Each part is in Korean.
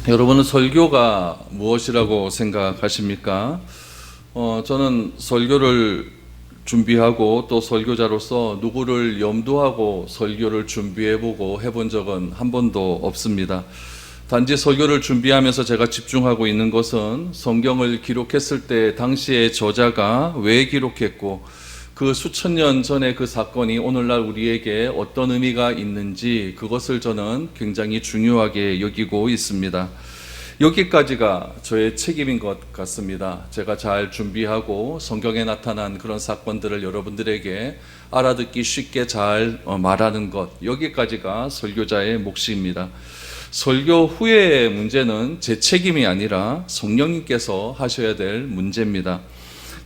여러분은 설교가 무엇이라고 생각하십니까? 저는 설교를 준비하고 또 설교자로서 누구를 염두하고 설교를 준비해보고 해본 적은 한 번도 없습니다. 단지 설교를 준비하면서 제가 집중하고 있는 것은 성경을 기록했을 때 당시의 저자가 왜 기록했고 그 수천 년 전의 그 사건이 오늘날 우리에게 어떤 의미가 있는지 그것을 저는 굉장히 중요하게 여기고 있습니다. 여기까지가 저의 책임인 것 같습니다. 제가 잘 준비하고 성경에 나타난 그런 사건들을 여러분들에게 알아듣기 쉽게 잘 말하는 것, 여기까지가 설교자의 몫입니다. 설교 후의 문제는 제 책임이 아니라 성령님께서 하셔야 될 문제입니다.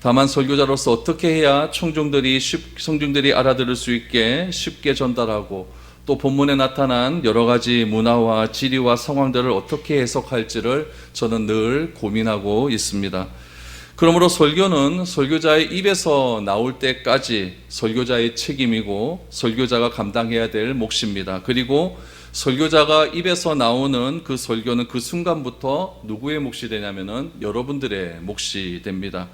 다만 설교자로서 어떻게 해야 청중들이 알아들을 수 있게 쉽게 전달하고 또 본문에 나타난 여러 가지 문화와 지리와 상황들을 어떻게 해석할지를 저는 늘 고민하고 있습니다. 그러므로 설교는 설교자의 입에서 나올 때까지 설교자의 책임이고 설교자가 감당해야 될 몫입니다. 그리고 설교자가 입에서 나오는 그 설교는 그 순간부터 누구의 몫이 되냐면은 여러분들의 몫이 됩니다.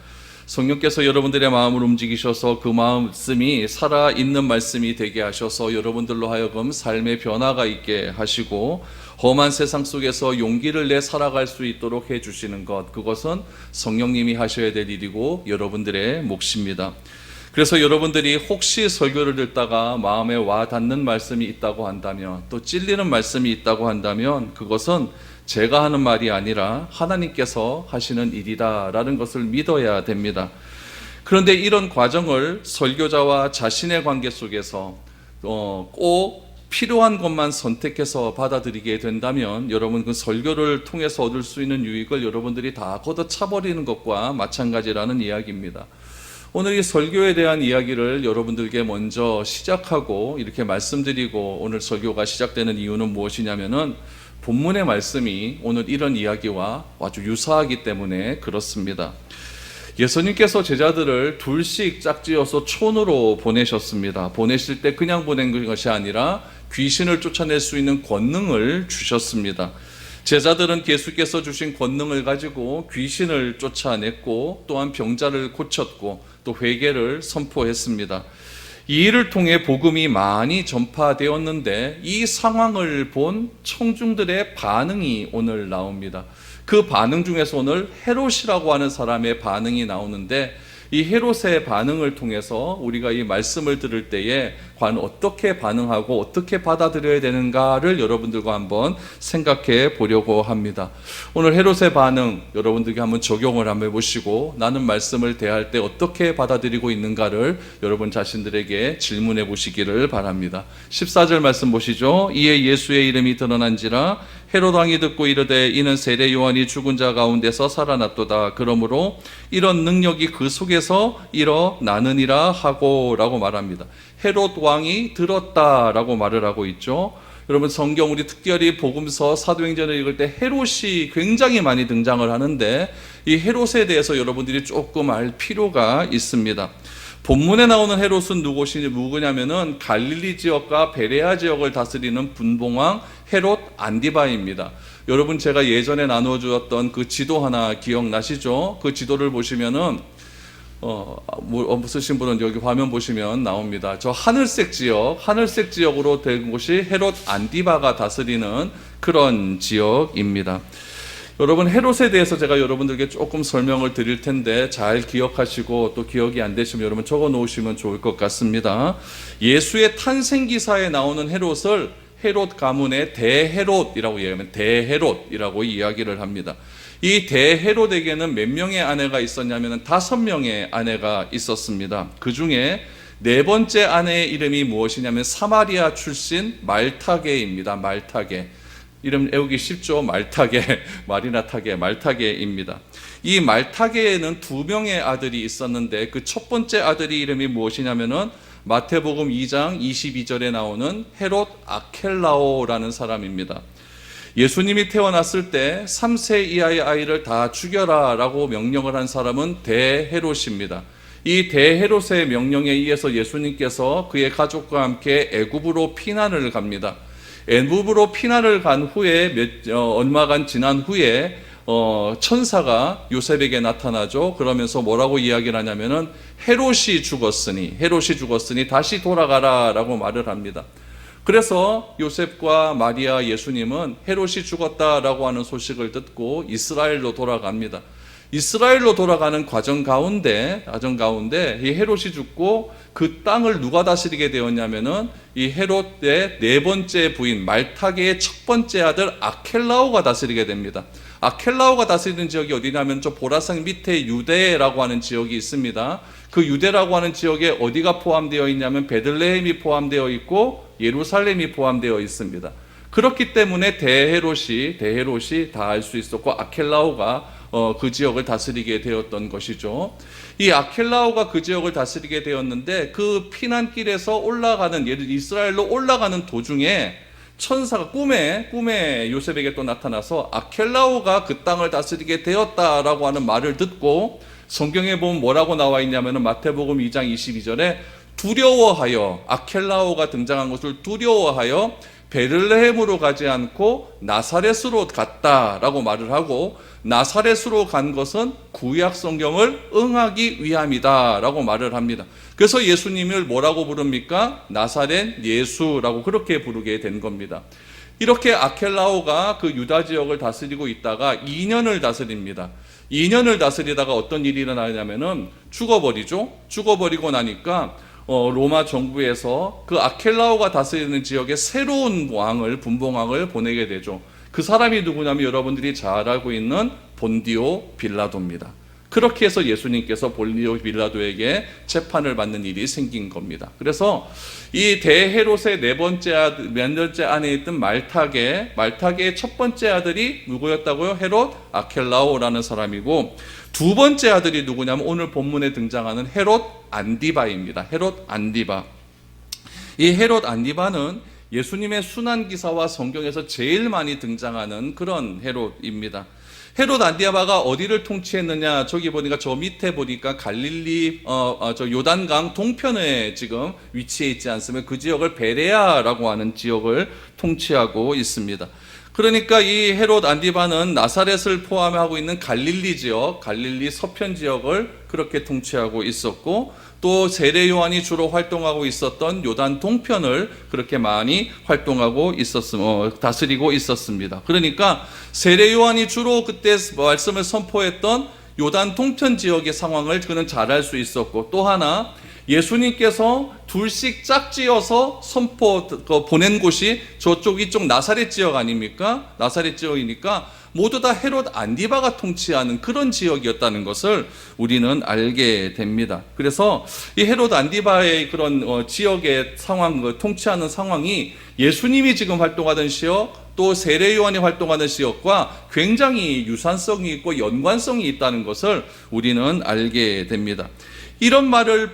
성령께서 여러분들의 마음을 움직이셔서 그 말씀이 살아있는 말씀이 되게 하셔서 여러분들로 하여금 삶의 변화가 있게 하시고 험한 세상 속에서 용기를 내 살아갈 수 있도록 해주시는 것, 그것은 성령님이 하셔야 될 일이고 여러분들의 몫입니다. 그래서 여러분들이 혹시 설교를 듣다가 마음에 와 닿는 말씀이 있다고 한다면, 또 찔리는 말씀이 있다고 한다면 그것은 제가 하는 말이 아니라 하나님께서 하시는 일이다라는 것을 믿어야 됩니다. 그런데 이런 과정을 설교자와 자신의 관계 속에서 꼭 필요한 것만 선택해서 받아들이게 된다면 여러분 그 설교를 통해서 얻을 수 있는 유익을 여러분들이 다 걷어차버리는 것과 마찬가지라는 이야기입니다. 오늘 이 설교에 대한 이야기를 여러분들께 먼저 시작하고 이렇게 말씀드리고 오늘 설교가 시작되는 이유는 무엇이냐면은 본문의 말씀이 오늘 이런 이야기와 아주 유사하기 때문에 그렇습니다. 예수님께서 제자들을 둘씩 짝지어서 촌으로 보내셨습니다. 보내실 때 그냥 보낸 것이 아니라 귀신을 쫓아낼 수 있는 권능을 주셨습니다. 제자들은 예수께서 주신 권능을 가지고 귀신을 쫓아냈고 또한 병자를 고쳤고 또 회개를 선포했습니다. 이 일을 통해 복음이 많이 전파되었는데 이 상황을 본 청중들의 반응이 오늘 나옵니다. 그 반응 중에서 오늘 헤롯이라고 하는 사람의 반응이 나오는데 이 헤롯의 반응을 통해서 우리가 이 말씀을 들을 때에 과연 어떻게 반응하고 어떻게 받아들여야 되는가를 여러분들과 한번 생각해 보려고 합니다. 오늘 헤롯의 반응 여러분들께 한번 적용을 한번 해보시고 나는 말씀을 대할 때 어떻게 받아들이고 있는가를 여러분 자신들에게 질문해 보시기를 바랍니다. 14절 말씀 보시죠. 이에 예수의 이름이 드러난지라 헤롯 왕이 듣고 이르되 이는 세례 요한이 죽은 자 가운데서 살아났도다. 그러므로 이런 능력이 그 속에서 일어나느니라 하고 라고 말합니다. 헤롯 왕이 들었다라고 말을 하고 있죠. 여러분 성경 우리 특별히 복음서 사도행전을 읽을 때 헤롯이 굉장히 많이 등장을 하는데 이 헤롯에 대해서 여러분들이 조금 알 필요가 있습니다. 본문에 나오는 헤롯은 누구냐면은 갈릴리 지역과 베레아 지역을 다스리는 분봉왕 헤롯 안디바입니다. 여러분 제가 예전에 나눠주었던 그 지도 하나 기억나시죠? 그 지도를 보시면은 쓰신 분은 여기 화면 보시면 나옵니다. 저 하늘색 지역으로 된 곳이 헤롯 안디바가 다스리는 그런 지역입니다. 여러분 헤롯에 대해서 제가 여러분들께 조금 설명을 드릴 텐데 잘 기억하시고 또 기억이 안 되시면 여러분 적어 놓으시면 좋을 것 같습니다. 예수의 탄생 기사에 나오는 헤롯을 헤롯 가문의 대헤롯이라고 얘기하면 대헤롯이라고 이야기를 합니다. 이 대헤롯에게는 몇 명의 아내가 있었냐면 5명의 아내가 있었습니다. 그 중에 네 번째 아내의 이름이 무엇이냐면 사마리아 출신 말타게입니다. 말타게. 이름 외우기 쉽죠? 말타게, 말이나 타게, 말타게입니다. 이 말타게에는 2명의 아들이 있었는데 그 첫 번째 아들이 이름이 무엇이냐면은 마태복음 2장 22절에 나오는 헤롯 아켈라오라는 사람입니다. 예수님이 태어났을 때 3세 이하의 아이를 다 죽여라 라고 명령을 한 사람은 대헤롯입니다. 이 대헤롯의 명령에 의해서 예수님께서 그의 가족과 함께 애굽으로 피난을 갑니다. 애굽으로 피난을 간 후에 얼마간 지난 후에 천사가 요셉에게 나타나죠. 그러면서 뭐라고 이야기를 하냐면은 헤롯이 죽었으니 다시 돌아가라라고 말을 합니다. 그래서 요셉과 마리아 예수님은 헤롯이 죽었다라고 하는 소식을 듣고 이스라엘로 돌아갑니다. 이스라엘로 돌아가는 과정 가운데 이 헤롯이 죽고 그 땅을 누가 다스리게 되었냐면은 이 헤롯의 네 번째 부인 말타게의 첫 번째 아들 아켈라오가 다스리게 됩니다. 아켈라오가 다스리는 지역이 어디냐면 저 보라색 밑에 유대라고 하는 지역이 있습니다. 그 유대라고 하는 지역에 어디가 포함되어 있냐면 베들레헴이 포함되어 있고 예루살렘이 포함되어 있습니다. 그렇기 때문에 대헤롯이 다 알 수 있었고 아켈라오가 그 지역을 다스리게 되었던 것이죠. 이 아켈라오가 그 지역을 다스리게 되었는데 그 피난길에서 이스라엘로 올라가는 도중에 천사가 꿈에 요셉에게 또 나타나서 아켈라오가 그 땅을 다스리게 되었다라고 하는 말을 듣고 성경에 보면 뭐라고 나와 있냐면은 마태복음 2장 22절에 아켈라오가 등장한 것을 두려워하여 베들레헴으로 가지 않고 나사렛으로 갔다라고 말을 하고, 나사렛으로 간 것은 구약 성경을 응하기 위함이다라고 말을 합니다. 그래서 예수님을 뭐라고 부릅니까? 나사렛 예수라고 그렇게 부르게 된 겁니다. 이렇게 아켈라오가 그 유다 지역을 다스리고 있다가 2년을 다스립니다. 2년을 다스리다가 어떤 일이 일어나냐면은 죽어버리고 나니까 로마 정부에서 그 아켈라오가 다스리는 지역에 새로운 분봉왕을 보내게 되죠. 그 사람이 누구냐면 여러분들이 잘 알고 있는 본디오 빌라도입니다. 그렇게 해서 예수님께서 본디오 빌라도에게 재판을 받는 일이 생긴 겁니다. 그래서 이 대헤롯의 네 번째 안에 있던 말타게의 첫 번째 아들이 누구였다고요? 헤롯 아켈라오라는 사람이고, 두 번째 아들이 누구냐면 오늘 본문에 등장하는 헤롯 안디바입니다. 헤롯 안디바. 이 헤롯 안디바는 예수님의 순환기사와 성경에서 제일 많이 등장하는 그런 헤롯입니다. 헤롯 안디바가 어디를 통치했느냐, 저기 보니까 저 밑에 보니까 갈릴리 저 요단강 동편에 지금 위치해 있지 않습니까? 그 지역을 베레아라고 하는 지역을 통치하고 있습니다. 그러니까 이 헤롯 안디바는 나사렛을 포함하고 있는 갈릴리 지역, 갈릴리 서편 지역을 그렇게 통치하고 있었고, 또 세례 요한이 주로 활동하고 있었던 요단 동편을 그렇게 많이 다스리고 있었습니다. 그러니까 세례 요한이 주로 그때 말씀을 선포했던 요단 동편 지역의 상황을 그는 잘 알 수 있었고, 또 하나 예수님께서 둘씩 짝지어서 보낸 곳이 이쪽 나사렛 지역 아닙니까? 나사렛 지역이니까 모두 다 헤롯 안디바가 통치하는 그런 지역이었다는 것을 우리는 알게 됩니다. 그래서 이 헤롯 안디바의 그런 지역의 상황, 통치하는 상황이 예수님이 지금 활동하던 지역, 또 세례 요한이 활동하는 지역과 굉장히 유사성이 있고 연관성이 있다는 것을 우리는 알게 됩니다. 이런 말을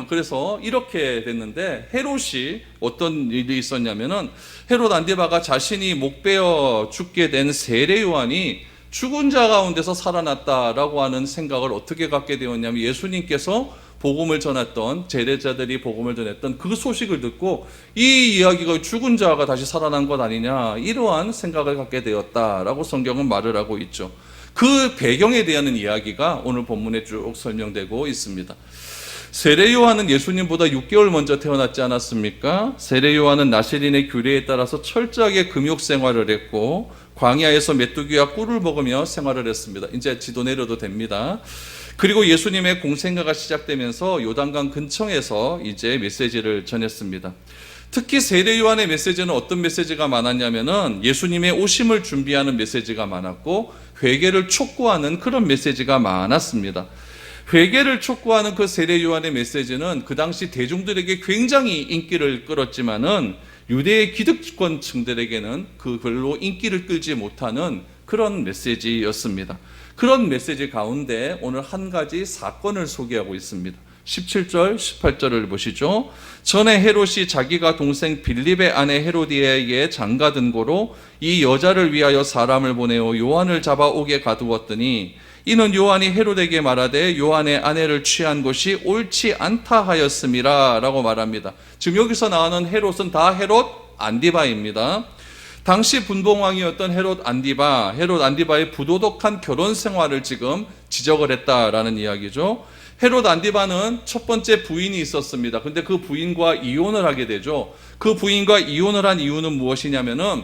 그래서 이렇게 됐는데, 헤롯이 어떤 일이 있었냐면은 헤롯 안디바가 자신이 목베어 죽게 된 세례 요한이 죽은 자 가운데서 살아났다라고 하는 생각을 어떻게 갖게 되었냐면, 예수님께서 복음을 전했던 제자들이 복음을 전했던 그 소식을 듣고 이 이야기가 죽은 자가 다시 살아난 것 아니냐, 이러한 생각을 갖게 되었다라고 성경은 말을 하고 있죠. 그 배경에 대한 이야기가 오늘 본문에 쭉 설명되고 있습니다. 세례 요한은 예수님보다 6개월 먼저 태어났지 않았습니까? 세례 요한은 나시린의 규례에 따라서 철저하게 금욕 생활을 했고 광야에서 메뚜기와 꿀을 먹으며 생활을 했습니다. 이제 지도 내려도 됩니다. 그리고 예수님의 공생애가 시작되면서 요단강 근처에서 이제 메시지를 전했습니다. 특히 세례 요한의 메시지는 어떤 메시지가 많았냐면은 예수님의 오심을 준비하는 메시지가 많았고 회개를 촉구하는 그런 메시지가 많았습니다. 회개를 촉구하는 그 세례 요한의 메시지는 그 당시 대중들에게 굉장히 인기를 끌었지만은 유대의 기득권층들에게는 그 별로 인기를 끌지 못하는 그런 메시지였습니다. 그런 메시지 가운데 오늘 한 가지 사건을 소개하고 있습니다. 17절, 18절을 보시죠. 전에 헤롯이 자기가 동생 빌립의 아내 헤로디아에게 장가든 고로 이 여자를 위하여 사람을 보내어 요한을 잡아오게 가두었더니 이는 요한이 헤롯에게 말하되 요한의 아내를 취한 것이 옳지 않다 하였음이라 라고 말합니다. 지금 여기서 나오는 헤롯은 다 헤롯 안디바입니다. 당시 분봉왕이었던 헤롯 안디바의 부도덕한 결혼 생활을 지금 지적을 했다라는 이야기죠. 헤롯 안디바는 첫 번째 부인이 있었습니다. 근데 그 부인과 이혼을 하게 되죠. 그 부인과 이혼을 한 이유는 무엇이냐면은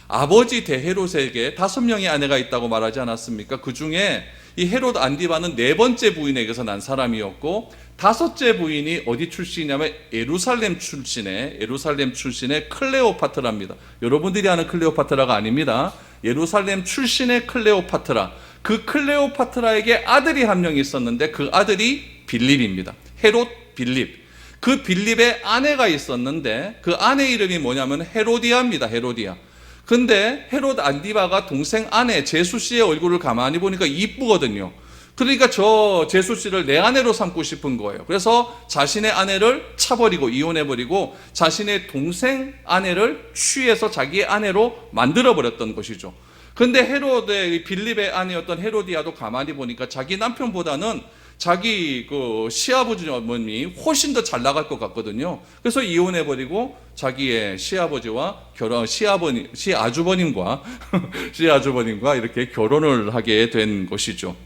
아버지 대헤롯에게 5명의 아내가 있다고 말하지 않았습니까? 그 중에 이 헤롯 안디바는 4번째 부인에게서 난 사람이었고 5째 부인이 어디 출신이냐면 예루살렘 출신의 클레오파트라입니다. 여러분들이 아는 클레오파트라가 아닙니다. 예루살렘 출신의 클레오파트라. 그 클레오파트라에게 아들이 한 명 있었는데 그 아들이 빌립입니다. 헤롯 빌립. 그 빌립의 아내가 있었는데 그 아내 이름이 뭐냐면 헤로디아입니다. 헤로디아. 근데 헤롯 안디바가 동생 아내 제수 씨의 얼굴을 가만히 보니까 이쁘거든요. 그러니까 저 제수 씨를 내 아내로 삼고 싶은 거예요. 그래서 자신의 아내를 차버리고 이혼해버리고 자신의 동생 아내를 취해서 자기의 아내로 만들어버렸던 것이죠. 근데 헤롯의 빌립의 아내였던 헤로디아도 가만히 보니까 자기 남편보다는 자기 그 시아버지 어머님이 훨씬 더 잘 나갈 것 같거든요. 그래서 이혼해버리고 자기의 시아버지와 시아주버님과 이렇게 결혼을 하게 된 것이죠.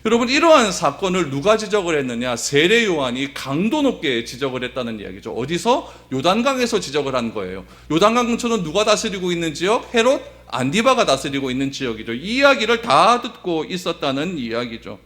여러분, 이러한 사건을 누가 지적을 했느냐? 세례 요한이 강도 높게 지적을 했다는 이야기죠. 어디서? 요단강에서 지적을 한 거예요. 요단강 근처는 누가 다스리고 있는 지역? 헤롯 안디바가 다스리고 있는 지역이죠. 이 이야기를 다 듣고 있었다는 이야기죠.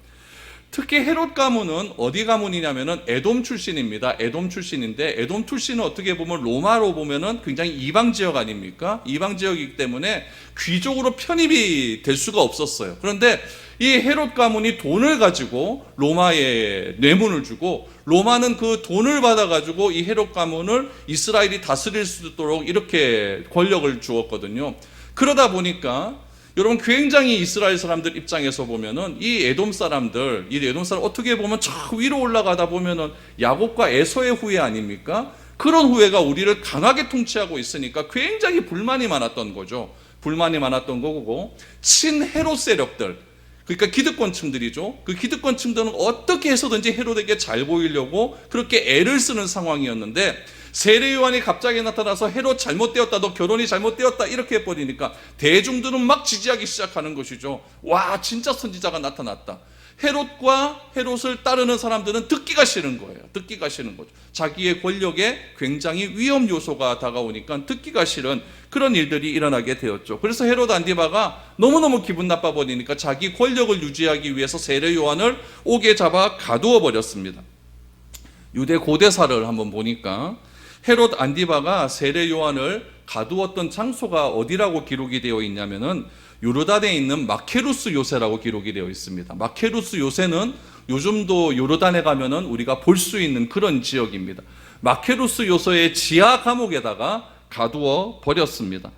특히 헤롯 가문은 어디 가문이냐면은 에돔 출신입니다. 에돔 출신인데 에돔 출신은 어떻게 보면 로마로 보면은 굉장히 이방 지역 아닙니까? 이방 지역이기 때문에 귀족으로 편입이 될 수가 없었어요. 그런데 이 헤롯 가문이 돈을 가지고 로마에 뇌물을 주고 로마는 그 돈을 받아가지고 이 헤롯 가문을 이스라엘이 다스릴 수 있도록 이렇게 권력을 주었거든요. 그러다 보니까 여러분 굉장히 이스라엘 사람들 입장에서 보면은 이 에돔 사람들 어떻게 보면 저 위로 올라가다 보면은 야곱과 에서의 후예 아닙니까? 그런 후예가 우리를 강하게 통치하고 있으니까 굉장히 불만이 많았던 거죠. 불만이 많았던 거고 친헤롯 세력들, 그러니까 기득권층들이죠. 그 기득권층들은 어떻게 해서든지 헤롯에게 잘 보이려고 그렇게 애를 쓰는 상황이었는데 세례 요한이 갑자기 나타나서 헤롯 잘못되었다, 너 결혼이 잘못되었다 이렇게 해버리니까 대중들은 막 지지하기 시작하는 것이죠. 와, 진짜 선지자가 나타났다. 헤롯을 따르는 사람들은 듣기가 싫은 거예요. 듣기가 싫은 거죠. 자기의 권력에 굉장히 위험 요소가 다가오니까 듣기가 싫은 그런 일들이 일어나게 되었죠. 그래서 헤롯 안디바가 너무너무 기분 나빠 버리니까 자기 권력을 유지하기 위해서 세례 요한을 옥에 잡아 가두어 버렸습니다. 유대 고대사를 한번 보니까 헤롯 안디바가 세례 요한을 가두었던 장소가 어디라고 기록이 되어 있냐면은 요르단에 있는 마케루스 요새라고 기록이 되어 있습니다. 마케루스 요새는 요즘도 요르단에 가면은 우리가 볼 수 있는 그런 지역입니다. 마케루스 요새의 지하 감옥에다가 가두어 버렸습니다.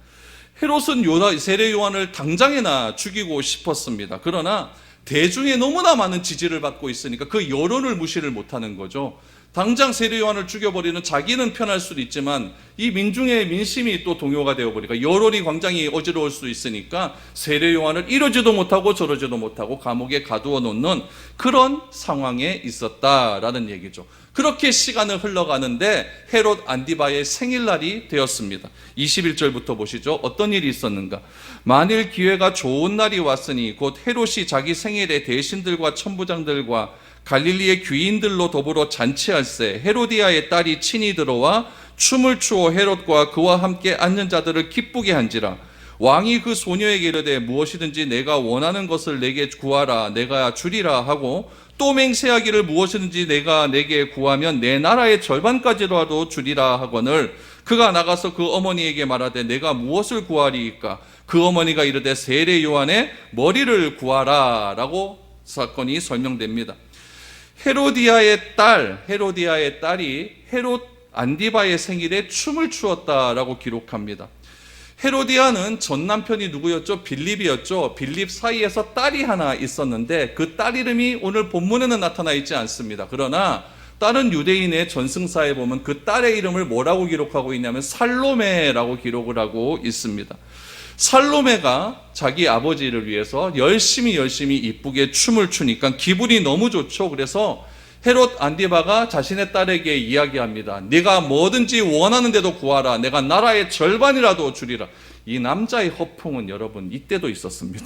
헤롯은 세례 요한을 당장에나 죽이고 싶었습니다. 그러나 대중의 너무나 많은 지지를 받고 있으니까 그 여론을 무시를 못하는 거죠. 당장 세례 요한을 죽여버리는 자기는 편할 수도 있지만 이 민중의 민심이 또 동요가 되어버리니까 여론이 굉장히 어지러울 수 있으니까 세례 요한을 이러지도 못하고 저러지도 못하고 감옥에 가두어 놓는 그런 상황에 있었다라는 얘기죠. 그렇게 시간을 흘러가는데 헤롯 안디바의 생일날이 되었습니다. 21절부터 보시죠. 어떤 일이 있었는가? 만일 기회가 좋은 날이 왔으니 곧 헤롯이 자기 생일에 대신들과 천부장들과 갈릴리의 귀인들로 더불어 잔치할세 헤로디아의 딸이 친히 들어와 춤을 추어 헤롯과 그와 함께 앉는 자들을 기쁘게 한지라. 왕이 그 소녀에게 이르되 무엇이든지 내가 원하는 것을 내게 구하라 내가 주리라 하고 또 맹세하기를 무엇이든지 내가 내게 구하면 내 나라의 절반까지라도 주리라 하거늘 그가 나가서 그 어머니에게 말하되 내가 무엇을 구하리이까? 그 어머니가 이르되 세례 요한의 머리를 구하라 라고 사건이 설명됩니다. 헤로디아의 딸이 헤롯 안디바의 생일에 춤을 추었다라고 기록합니다. 헤로디아는 전 남편이 누구였죠? 빌립이었죠. 빌립 사이에서 딸이 하나 있었는데 그 딸 이름이 오늘 본문에는 나타나 있지 않습니다. 그러나 다른 유대인의 전승사에 보면 그 딸의 이름을 뭐라고 기록하고 있냐면 살로메라고 기록을 하고 있습니다. 살로메가 자기 아버지를 위해서 열심히 이쁘게 춤을 추니까 기분이 너무 좋죠. 그래서 헤롯 안디바가 자신의 딸에게 이야기합니다. 네가 뭐든지 원하는 대로 구하라. 내가 나라의 절반이라도 주리라. 이 남자의 허풍은 여러분 이때도 있었습니다.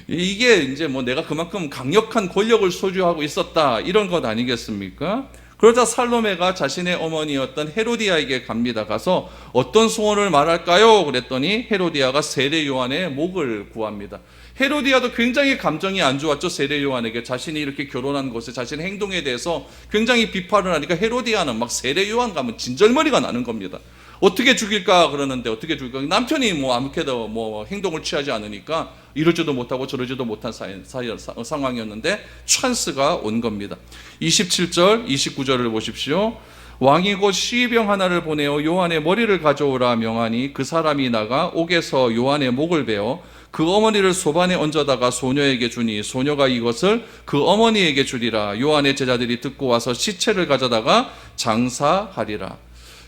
이게 이제 뭐 내가 그만큼 강력한 권력을 소유하고 있었다 이런 것 아니겠습니까? 그러자 살로메가 자신의 어머니였던 헤로디아에게 갑니다. 가서 어떤 소원을 말할까요? 그랬더니 헤로디아가 세례 요한의 목을 구합니다. 헤로디아도 굉장히 감정이 안 좋았죠. 세례 요한에게 자신이 이렇게 결혼한 것에 자신의 행동에 대해서 굉장히 비판을 하니까 헤로디아는 막 세례 요한 가면 진절머리가 나는 겁니다. 어떻게 죽일까 그러는데 어떻게 죽일까? 남편이 뭐 아무렇게도 뭐 행동을 취하지 않으니까 이러지도 못하고 저러지도 못한 상황이었는데 찬스가 온 겁니다. 27절, 29절을 보십시오. 왕이 곧 시병 하나를 보내어 요한의 머리를 가져오라 명하니 그 사람이 나가 옥에서 요한의 목을 베어 그 어머니를 소반에 얹어다가 소녀에게 주니 소녀가 이것을 그 어머니에게 주리라. 요한의 제자들이 듣고 와서 시체를 가져다가 장사하리라.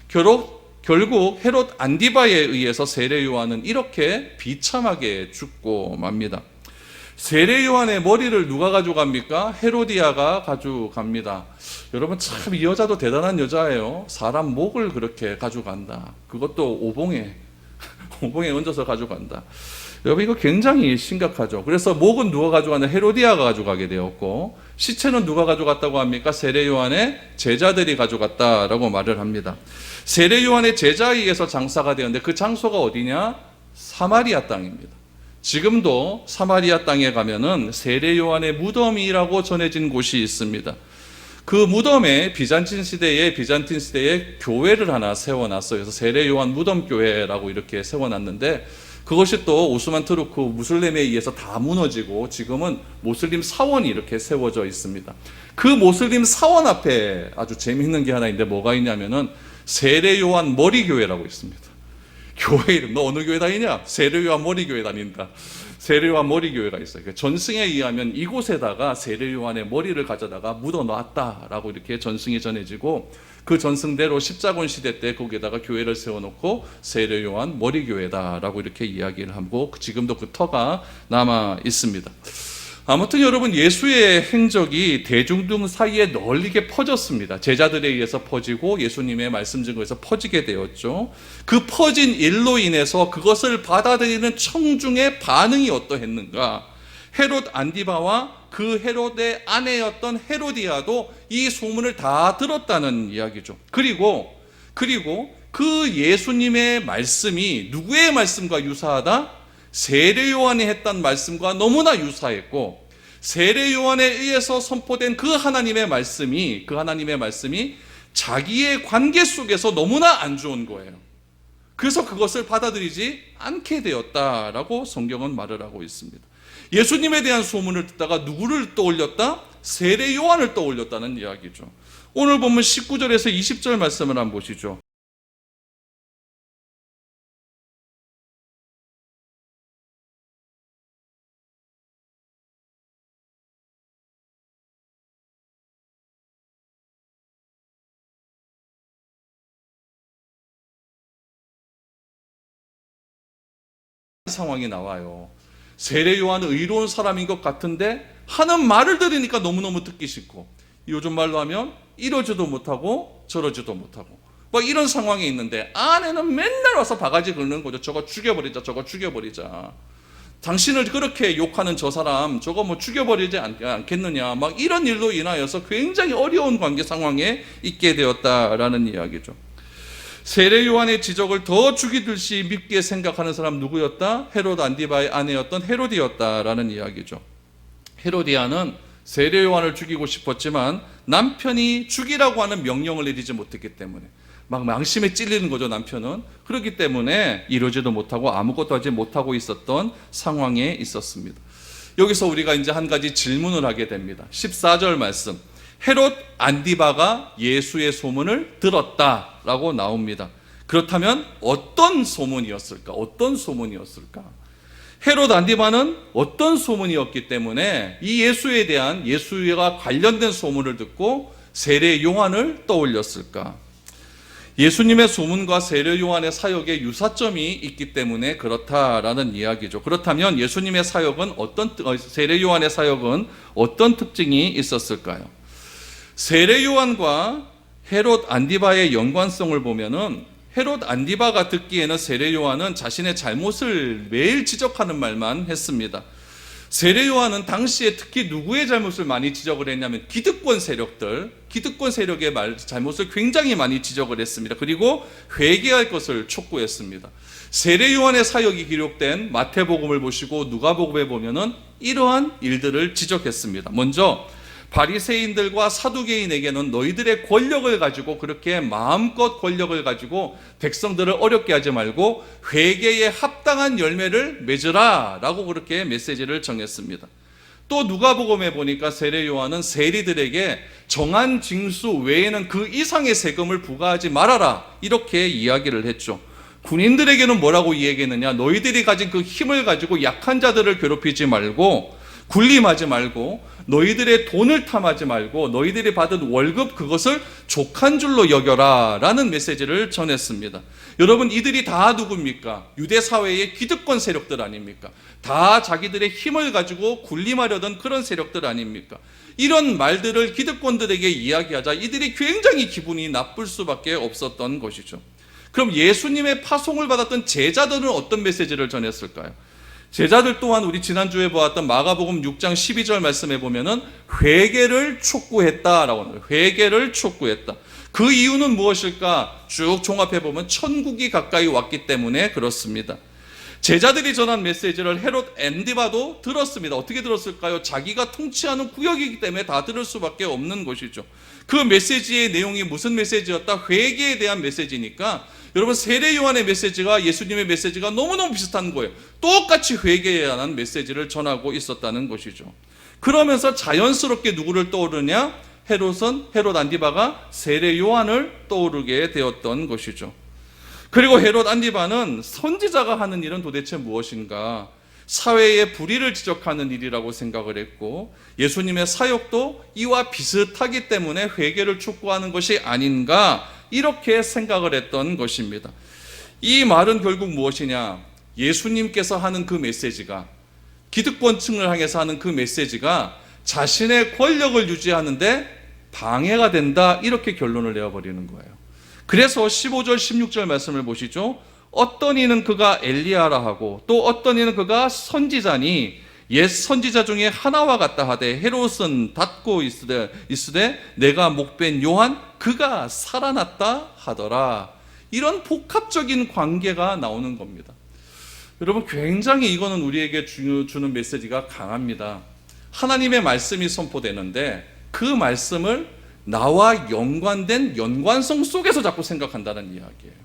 결국 헤롯 안디바에 의해서 세례 요한은 이렇게 비참하게 죽고 맙니다. 세례 요한의 머리를 누가 가져갑니까? 헤로디아가 가져갑니다. 여러분 참 이 여자도 대단한 여자예요. 사람 목을 그렇게 가져간다. 그것도 오봉에 얹어서 가져간다. 여러분 이거 굉장히 심각하죠. 그래서 목은 누가 가져가냐? 헤로디아가 가져가게 되었고 시체는 누가 가져갔다고 합니까? 세례 요한의 제자들이 가져갔다라고 말을 합니다. 세례 요한의 제자에 의해서 장사가 되었는데 그 장소가 어디냐? 사마리아 땅입니다. 지금도 사마리아 땅에 가면은 세례 요한의 무덤이라고 전해진 곳이 있습니다. 그 무덤에 비잔틴 시대에 교회를 하나 세워놨어요. 그래서 세례 요한 무덤 교회라고 이렇게 세워놨는데 그것이 또 오스만 투르크 무슬림에 의해서 다 무너지고 지금은 모슬림 사원이 이렇게 세워져 있습니다. 그 모슬림 사원 앞에 아주 재미있는 게 하나 있는데 뭐가 있냐면은 세례 요한 머리 교회라고 있습니다. 교회 이름, 너 어느 교회 다니냐? 세례 요한 머리 교회 다닌다. 세례 요한 머리 교회가 있어요. 전승에 의하면 이곳에다가 세례 요한의 머리를 가져다가 묻어 놨다라고 이렇게 전승이 전해지고 그 전승대로 십자군 시대 때 거기에다가 교회를 세워놓고 세례 요한 머리 교회다라고 이렇게 이야기를 하고 지금도 그 터가 남아 있습니다. 아무튼 여러분 예수의 행적이 대중들 사이에 널리게 퍼졌습니다. 제자들에 의해서 퍼지고 예수님의 말씀 증거에서 퍼지게 되었죠. 그 퍼진 일로 인해서 그것을 받아들이는 청중의 반응이 어떠했는가? 헤롯 안디바와 그 헤롯의 아내였던 헤로디아도 이 소문을 다 들었다는 이야기죠. 그리고 그 예수님의 말씀이 누구의 말씀과 유사하다? 세례 요한이 했던 말씀과 너무나 유사했고 세례 요한에 의해서 선포된 그 하나님의 말씀이 자기의 관계 속에서 너무나 안 좋은 거예요. 그래서 그것을 받아들이지 않게 되었다라고 성경은 말을 하고 있습니다. 예수님에 대한 소문을 듣다가 누구를 떠올렸다? 세례 요한을 떠올렸다는 이야기죠. 오늘 보면 19절에서 20절 말씀을 한번 보시죠. 상황이 나와요. 세례 요한은 의로운 사람인 것 같은데 하는 말을 들으니까 너무너무 듣기 싫고 요즘 말로 하면 이러지도 못하고 저러지도 못하고 막 이런 상황이 있는데 아내는 맨날 와서 바가지 긁는 거죠. 저거 죽여버리자. 당신을 그렇게 욕하는 저 사람 저거 뭐 죽여버리지 않겠느냐 막 이런 일로 인하여서 굉장히 어려운 관계 상황에 있게 되었다라는 이야기죠. 세례 요한의 지적을 더 죽이듯이 믿게 생각하는 사람 누구였다? 헤롯 안디바의 아내였던 헤로디였다라는 이야기죠. 헤로디아는 세례 요한을 죽이고 싶었지만 남편이 죽이라고 하는 명령을 내리지 못했기 때문에 막 망심에 찔리는 거죠. 남편은. 그렇기 때문에 이러지도 못하고 아무것도 하지 못하고 있었던 상황에 있었습니다. 여기서 우리가 이제 한 가지 질문을 하게 됩니다. 14절 말씀. 헤롯 안디바가 예수의 소문을 들었다라고 나옵니다. 그렇다면 어떤 소문이었을까? 헤롯 안디바는 어떤 소문이었기 때문에 이 예수와 관련된 소문을 듣고 세례 요한을 떠올렸을까? 예수님의 소문과 세례 요한의 사역에 유사점이 있기 때문에 그렇다라는 이야기죠. 그렇다면 예수님의 사역은 세례 요한의 사역은 어떤 특징이 있었을까요? 세례 요한과 헤롯 안디바의 연관성을 보면은 헤롯 안디바가 듣기에는 세례 요한은 자신의 잘못을 매일 지적하는 말만 했습니다. 세례 요한은 당시에 특히 누구의 잘못을 많이 지적을 했냐면 기득권 세력의 잘못을 굉장히 많이 지적을 했습니다. 그리고 회개할 것을 촉구했습니다. 세례 요한의 사역이 기록된 마태복음을 보시고 누가복음에 보면은 이러한 일들을 지적했습니다. 먼저 바리새인들과 사두개인에게는 너희들의 권력을 가지고 그렇게 마음껏 권력을 가지고 백성들을 어렵게 하지 말고 회개에 합당한 열매를 맺으라 라고 그렇게 메시지를 정했습니다. 또 누가복음에 보니까 세례 요한은 세리들에게 정한 징수 외에는 그 이상의 세금을 부과하지 말아라 이렇게 이야기를 했죠. 군인들에게는 뭐라고 이야기했느냐, 너희들이 가진 그 힘을 가지고 약한 자들을 괴롭히지 말고 군림하지 말고 너희들의 돈을 탐하지 말고 너희들이 받은 월급 그것을 족한 줄로 여겨라 라는 메시지를 전했습니다. 여러분, 이들이 다 누굽니까? 유대 사회의 기득권 세력들 아닙니까? 다 자기들의 힘을 가지고 군림하려던 그런 세력들 아닙니까? 이런 말들을 기득권들에게 이야기하자 이들이 굉장히 기분이 나쁠 수밖에 없었던 것이죠. 그럼 예수님의 파송을 받았던 제자들은 어떤 메시지를 전했을까요? 제자들 또한 우리 지난주에 보았던 마가복음 6장 12절 말씀에 보면은 회개를 촉구했다라고 합니다. 회개를 촉구했다. 그 이유는 무엇일까? 쭉 종합해 보면 천국이 가까이 왔기 때문에 그렇습니다. 제자들이 전한 메시지를 헤롯 안디바도 들었습니다. 어떻게 들었을까요? 자기가 통치하는 구역이기 때문에 다 들을 수밖에 없는 것이죠. 그 메시지의 내용이 무슨 메시지였다? 회개에 대한 메시지니까 여러분, 세례 요한의 메시지가 예수님의 메시지가 너무너무 비슷한 거예요. 똑같이 회개에 관한 메시지를 전하고 있었다는 것이죠. 그러면서 자연스럽게 누구를 떠오르냐? 헤롯 안디바가 세례 요한을 떠오르게 되었던 것이죠. 그리고 헤롯 안디바는 선지자가 하는 일은 도대체 무엇인가? 사회의 불의를 지적하는 일이라고 생각을 했고 예수님의 사역도 이와 비슷하기 때문에 회개를 촉구하는 것이 아닌가 이렇게 생각을 했던 것입니다. 이 말은 결국 무엇이냐? 예수님께서 하는 그 메시지가, 기득권층을 향해서 하는 그 메시지가 자신의 권력을 유지하는데 방해가 된다 이렇게 결론을 내어버리는 거예요. 그래서 15절 16절 말씀을 보시죠. 어떤 이는 그가 엘리야라 하고 또 어떤 이는 그가 선지자니 옛 선지자 중에 하나와 같다 하되 헤롯은 닫고 있으되 내가 목벤 요한 그가 살아났다 하더라. 이런 복합적인 관계가 나오는 겁니다. 여러분, 굉장히 이거는 우리에게 주는 메시지가 강합니다. 하나님의 말씀이 선포되는데 그 말씀을 나와 연관된 연관성 속에서 자꾸 생각한다는 이야기예요.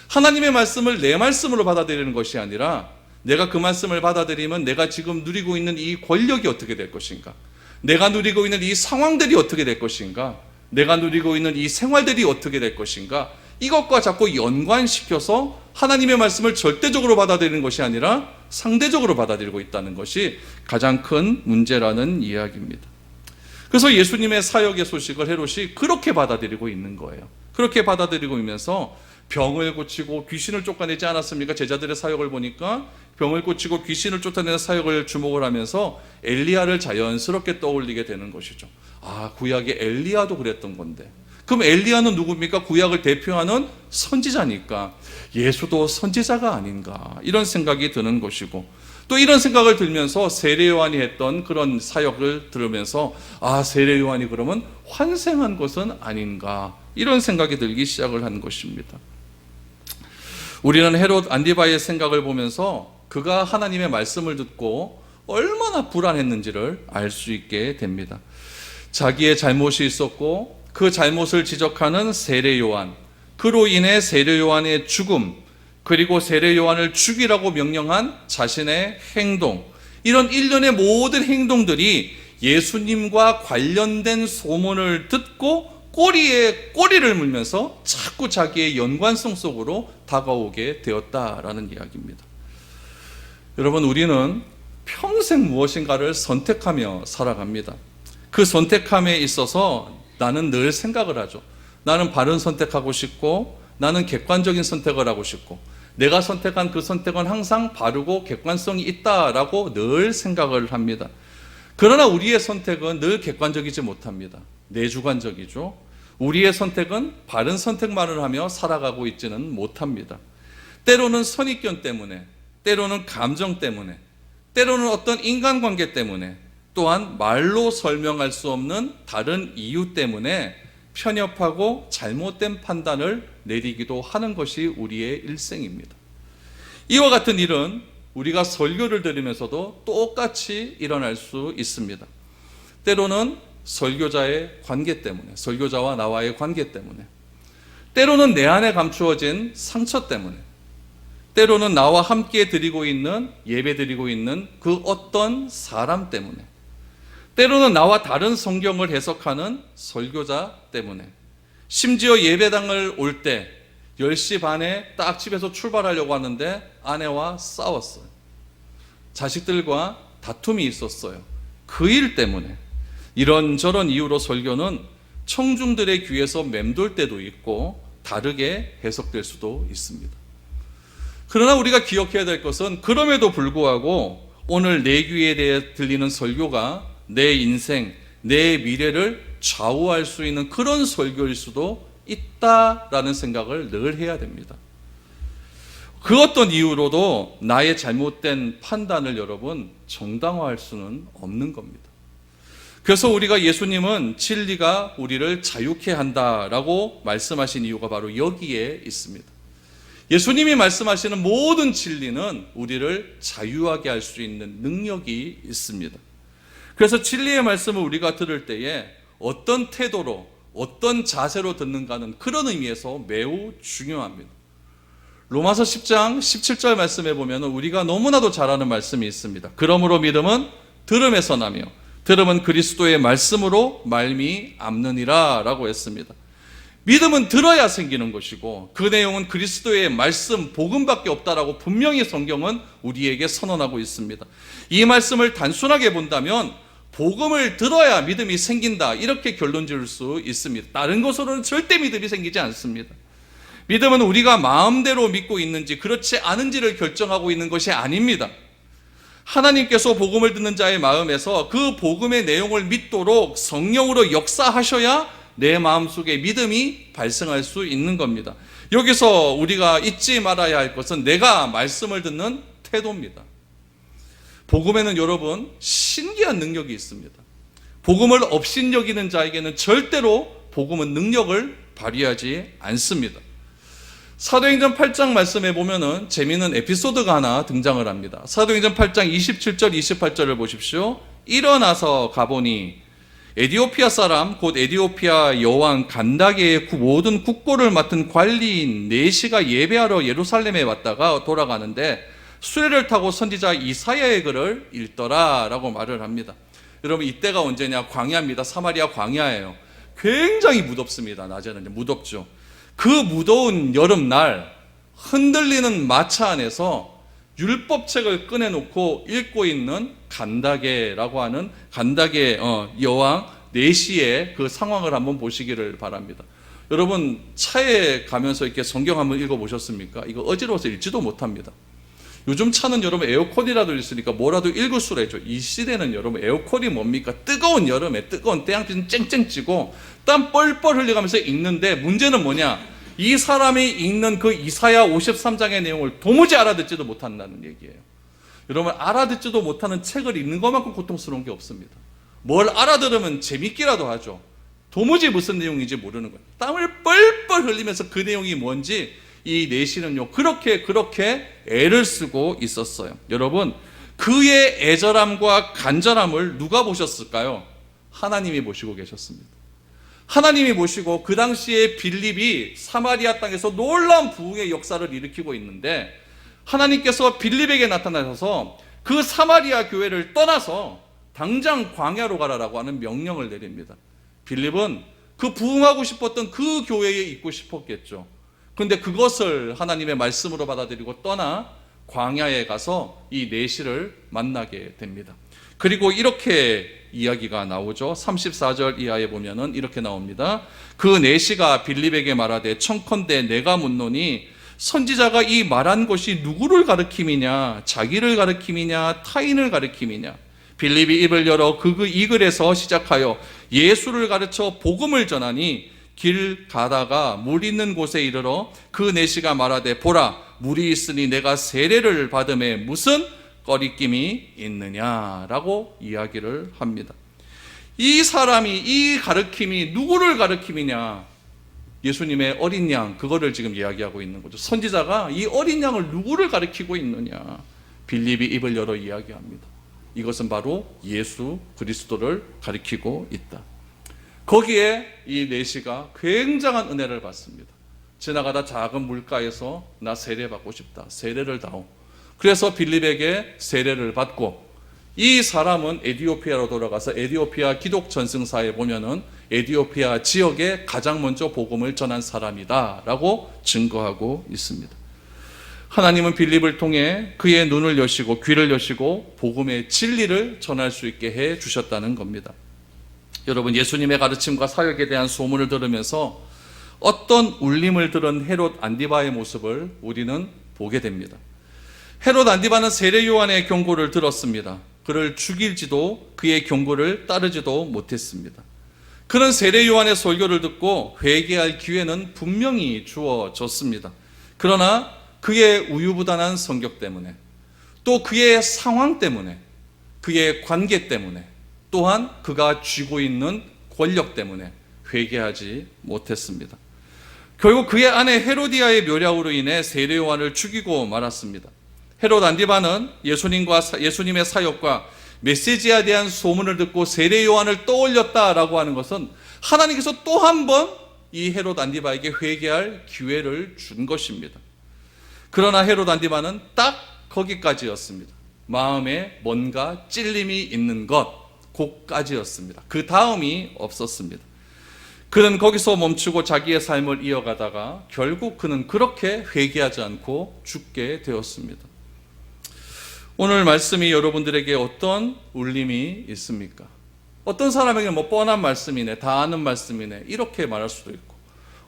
하나님의 말씀을 내 말씀으로 받아들이는 것이 아니라 내가 그 말씀을 받아들이면 내가 지금 누리고 있는 이 권력이 어떻게 될 것인가? 내가 누리고 있는 이 상황들이 어떻게 될 것인가? 내가 누리고 있는 이 생활들이 어떻게 될 것인가? 이것과 자꾸 연관시켜서 하나님의 말씀을 절대적으로 받아들이는 것이 아니라 상대적으로 받아들이고 있다는 것이 가장 큰 문제라는 이야기입니다. 그래서 예수님의 사역의 소식을 헤롯이 그렇게 받아들이고 있는 거예요. 그렇게 받아들이고 있면서 병을 고치고 귀신을 쫓아내지 않았습니까? 제자들의 사역을 보니까 병을 고치고 귀신을 쫓아내는 사역을 주목을 하면서 엘리야를 자연스럽게 떠올리게 되는 것이죠. 아, 구약의 엘리야도 그랬던 건데. 그럼 엘리야는 누굽니까? 구약을 대표하는 선지자니까 예수도 선지자가 아닌가 이런 생각이 드는 것이고, 또 이런 생각을 들면서 세례 요한이 했던 그런 사역을 들으면서 아, 세례 요한이 그러면 환생한 것은 아닌가 이런 생각이 들기 시작을 한 것입니다. 우리는 헤롯 안디바의 생각을 보면서 그가 하나님의 말씀을 듣고 얼마나 불안했는지를 알 수 있게 됩니다. 자기의 잘못이 있었고 그 잘못을 지적하는 세례 요한, 그로 인해 세례 요한의 죽음, 그리고 세례 요한을 죽이라고 명령한 자신의 행동, 이런 일련의 모든 행동들이 예수님과 관련된 소문을 듣고 꼬리에 꼬리를 물면서 자꾸 자기의 연관성 속으로 다가오게 되었다라는 이야기입니다. 여러분, 우리는 평생 무엇인가를 선택하며 살아갑니다. 그 선택함에 있어서 나는 늘 생각을 하죠. 나는 바른 선택하고 싶고 나는 객관적인 선택을 하고 싶고 내가 선택한 그 선택은 항상 바르고 객관성이 있다라고 늘 생각을 합니다. 그러나 우리의 선택은 늘 객관적이지 못합니다. 내주관적이죠. 우리의 선택은 바른 선택만을 하며 살아가고 있지는 못합니다. 때로는 선입견 때문에, 때로는 감정 때문에, 때로는 어떤 인간관계 때문에, 또한 말로 설명할 수 없는 다른 이유 때문에 편협하고 잘못된 판단을 내리기도 하는 것이 우리의 일생입니다. 이와 같은 일은 우리가 설교를 들으면서도 똑같이 일어날 수 있습니다. 때로는 설교자의 관계 때문에, 설교자와 나와의 관계 때문에, 때로는 내 안에 감추어진 상처 때문에, 때로는 나와 함께 드리고 있는, 예배 드리고 있는 그 어떤 사람 때문에, 때로는 나와 다른 성경을 해석하는 설교자 때문에, 심지어 예배당을 올 때 10시 반에 딱 집에서 출발하려고 하는데 아내와 싸웠어요. 자식들과 다툼이 있었어요. 그 일 때문에. 이런저런 이유로 설교는 청중들의 귀에서 맴돌 때도 있고 다르게 해석될 수도 있습니다. 그러나 우리가 기억해야 될 것은 그럼에도 불구하고 오늘 내 귀에 대해 들리는 설교가 내 인생, 내 미래를 좌우할 수 있는 그런 설교일 수도 있다라는 생각을 늘 해야 됩니다. 그 어떤 이유로도 나의 잘못된 판단을 여러분 정당화할 수는 없는 겁니다. 그래서 우리가 예수님은 진리가 우리를 자유케 한다라고 말씀하신 이유가 바로 여기에 있습니다. 예수님이 말씀하시는 모든 진리는 우리를 자유하게 할 수 있는 능력이 있습니다. 그래서 진리의 말씀을 우리가 들을 때에 어떤 태도로, 어떤 자세로 듣는가는 그런 의미에서 매우 중요합니다. 로마서 10장 17절 말씀에 보면 우리가 너무나도 잘 아는 말씀이 있습니다. 그러므로 믿음은 들음에서 나며 들음은 그리스도의 말씀으로 말미암느니라 라고 했습니다. 믿음은 들어야 생기는 것이고 그 내용은 그리스도의 말씀, 복음밖에 없다라고 분명히 성경은 우리에게 선언하고 있습니다. 이 말씀을 단순하게 본다면 복음을 들어야 믿음이 생긴다 이렇게 결론 지을 수 있습니다. 다른 것으로는 절대 믿음이 생기지 않습니다. 믿음은 우리가 마음대로 믿고 있는지 그렇지 않은지를 결정하고 있는 것이 아닙니다. 하나님께서 복음을 듣는 자의 마음에서 그 복음의 내용을 믿도록 성령으로 역사하셔야 내 마음속에 믿음이 발생할 수 있는 겁니다. 여기서 우리가 잊지 말아야 할 것은 내가 말씀을 듣는 태도입니다. 복음에는 여러분 신기한 능력이 있습니다. 복음을 업신여기는 자에게는 절대로 복음은 능력을 발휘하지 않습니다. 사도행전 8장 말씀에 보면은 재미있는 에피소드가 하나 등장을 합니다. 사도행전 8장 27절 28절을 보십시오. 일어나서 가보니 에디오피아 사람 곧 에디오피아 여왕 간다게의 모든 국고를 맡은 관리인 네시가 예배하러 예루살렘에 왔다가 돌아가는데 수레를 타고 선지자 이사야의 글을 읽더라 라고 말을 합니다. 여러분 이때가 언제냐? 광야입니다. 사마리아 광야예요. 굉장히 무덥습니다. 낮에는 무덥죠. 그 무더운 여름날 흔들리는 마차 안에서 율법책을 꺼내놓고 읽고 있는 간다게라고 하는 간다게 여왕 네시의 그 상황을 한번 보시기를 바랍니다. 여러분 차에 가면서 이렇게 성경 한번 읽어보셨습니까? 이거 어지러워서 읽지도 못합니다. 요즘 차는 여러분 에어컨이라도 있으니까 뭐라도 읽을 수라 있죠. 이 시대는 여러분 에어컨이 뭡니까? 뜨거운 여름에 뜨거운 태양빛은 쨍쨍 찌고 땀 뻘뻘 흘려가면서 읽는데 문제는 뭐냐? 이 사람이 읽는 그 이사야 53장의 내용을 도무지 알아듣지도 못한다는 얘기예요. 여러분 알아듣지도 못하는 책을 읽는 것만큼 고통스러운 게 없습니다. 뭘 알아들으면 재밌기라도 하죠. 도무지 무슨 내용인지 모르는 거예요. 땀을 뻘뻘 흘리면서 그 내용이 뭔지 이 네시는요 그렇게 애를 쓰고 있었어요. 여러분 그의 애절함과 간절함을 누가 보셨을까요? 하나님이 보시고 계셨습니다. 하나님이 보시고 그 당시에 빌립이 사마리아 땅에서 놀라운 부흥의 역사를 일으키고 있는데 하나님께서 빌립에게 나타나셔서 그 사마리아 교회를 떠나서 당장 광야로 가라라고 하는 명령을 내립니다. 빌립은 그 부흥하고 싶었던 그 교회에 있고 싶었겠죠. 그런데 그것을 하나님의 말씀으로 받아들이고 떠나 광야에 가서 이 네시를 만나게 됩니다. 그리고 이렇게 이야기가 나오죠. 34절 이하에 보면은 이렇게 나옵니다. 그 네시가 빌립에게 말하되 청컨대 내가 묻노니 선지자가 이 말한 것이 누구를 가리킴이냐? 자기를 가리킴이냐? 타인을 가리킴이냐? 빌립이 입을 열어 이 글에서 시작하여 예수를 가르쳐 복음을 전하니 길 가다가 물 있는 곳에 이르러 그 내시가 말하되 보라 물이 있으니 내가 세례를 받음에 무슨 꺼리낌이 있느냐라고 이야기를 합니다. 이 사람이 이 가르침이 누구를 가르침이냐? 예수님의 어린 양, 그거를 지금 이야기하고 있는 거죠. 선지자가 이 어린 양을 누구를 가르치고 있느냐? 빌립이 입을 열어 이야기합니다. 이것은 바로 예수 그리스도를 가리키고 있다. 거기에 이 내시가 굉장한 은혜를 받습니다. 지나가다 작은 물가에서 나 세례받고 싶다. 세례를 다오. 그래서 빌립에게 세례를 받고 이 사람은 에디오피아로 돌아가서 에디오피아 기독 전승사에 보면은 에디오피아 지역에 가장 먼저 복음을 전한 사람이다라고 증거하고 있습니다. 하나님은 빌립을 통해 그의 눈을 여시고 귀를 여시고 복음의 진리를 전할 수 있게 해 주셨다는 겁니다. 여러분, 예수님의 가르침과 사역에 대한 소문을 들으면서 어떤 울림을 들은 헤롯 안디바의 모습을 우리는 보게 됩니다. 헤롯 안디바는 세례 요한의 경고를 들었습니다. 그를 죽일지도 그의 경고를 따르지도 못했습니다. 그는 세례 요한의 설교를 듣고 회개할 기회는 분명히 주어졌습니다. 그러나 그의 우유부단한 성격 때문에, 또 그의 상황 때문에, 그의 관계 때문에, 또한 그가 쥐고 있는 권력 때문에 회개하지 못했습니다. 결국 그의 아내 헤로디아의 묘략으로 인해 세례 요한을 죽이고 말았습니다. 헤롯 안디바는 예수님의 사역과 메시지에 대한 소문을 듣고 세례 요한을 떠올렸다라고 하는 것은 하나님께서 또 한 번 이 헤롯 안디바에게 회개할 기회를 준 것입니다. 그러나 헤롯 안디바는 딱 거기까지였습니다. 마음에 뭔가 찔림이 있는 것, 그까지였습니다. 그 다음이 없었습니다. 그는 거기서 멈추고 자기의 삶을 이어가다가 결국 그는 그렇게 회개하지 않고 죽게 되었습니다. 오늘 말씀이 여러분들에게 어떤 울림이 있습니까? 어떤 사람에게는 뭐 뻔한 말씀이네, 다 아는 말씀이네, 이렇게 말할 수도 있고,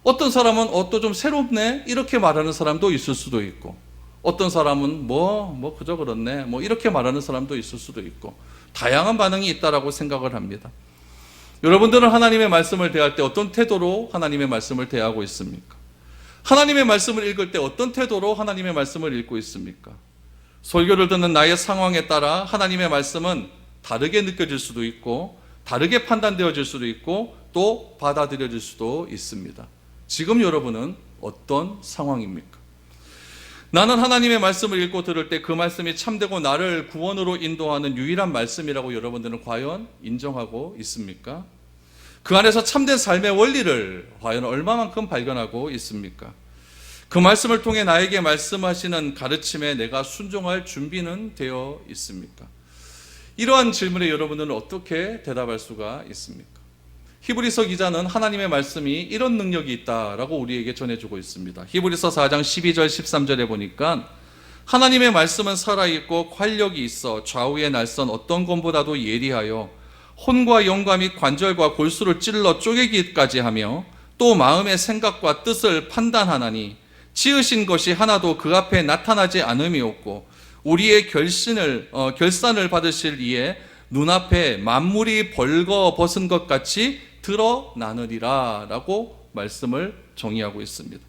어떤 사람은 또 좀 새롭네, 이렇게 말하는 사람도 있을 수도 있고, 어떤 사람은 그저 그렇네, 이렇게 말하는 사람도 있을 수도 있고, 다양한 반응이 있다라고 생각을 합니다. 여러분들은 하나님의 말씀을 대할 때 어떤 태도로 하나님의 말씀을 대하고 있습니까? 하나님의 말씀을 읽을 때 어떤 태도로 하나님의 말씀을 읽고 있습니까? 설교를 듣는 나의 상황에 따라 하나님의 말씀은 다르게 느껴질 수도 있고, 다르게 판단되어질 수도 있고, 또 받아들여질 수도 있습니다. 지금 여러분은 어떤 상황입니까? 나는 하나님의 말씀을 읽고 들을 때 그 말씀이 참되고 나를 구원으로 인도하는 유일한 말씀이라고 여러분들은 과연 인정하고 있습니까? 그 안에서 참된 삶의 원리를 과연 얼마만큼 발견하고 있습니까? 그 말씀을 통해 나에게 말씀하시는 가르침에 내가 순종할 준비는 되어 있습니까? 이러한 질문에 여러분들은 어떻게 대답할 수가 있습니까? 히브리서 기자는 하나님의 말씀이 이런 능력이 있다라고 우리에게 전해주고 있습니다. 히브리서 4장 12절 13절에 보니까 하나님의 말씀은 살아있고 활력이 있어 좌우의 날선 어떤 검보다도 예리하여 혼과 영과 및 관절과 골수를 찔러 쪼개기까지 하며 또 마음의 생각과 뜻을 판단하나니 지으신 것이 하나도 그 앞에 나타나지 않음이 없고 우리의 결산을 받으실 이에 눈앞에 만물이 벌거벗은 것 같이 드러나느니라 라고 말씀을 정의하고 있습니다.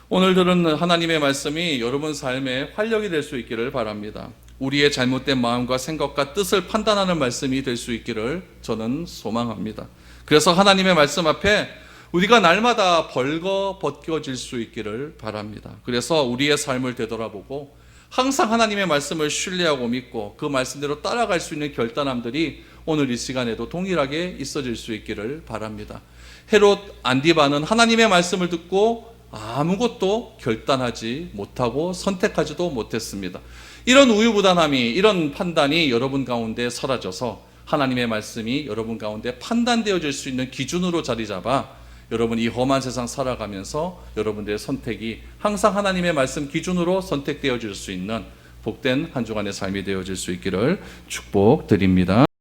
오늘 들은 하나님의 말씀이 여러분 삶에 활력이 될 수 있기를 바랍니다. 우리의 잘못된 마음과 생각과 뜻을 판단하는 말씀이 될 수 있기를 저는 소망합니다. 그래서 하나님의 말씀 앞에 우리가 날마다 벌거벗겨질 수 있기를 바랍니다. 그래서 우리의 삶을 되돌아보고 항상 하나님의 말씀을 신뢰하고 믿고 그 말씀대로 따라갈 수 있는 결단함들이 오늘 이 시간에도 동일하게 있어질 수 있기를 바랍니다. 헤롯 안디바는 하나님의 말씀을 듣고 아무것도 결단하지 못하고 선택하지도 못했습니다. 이런 우유부단함이, 이런 판단이 여러분 가운데 사라져서 하나님의 말씀이 여러분 가운데 판단되어질 수 있는 기준으로 자리 잡아 여러분 이 험한 세상 살아가면서 여러분들의 선택이 항상 하나님의 말씀 기준으로 선택되어질 수 있는 복된 한 주간의 삶이 되어질 수 있기를 축복드립니다.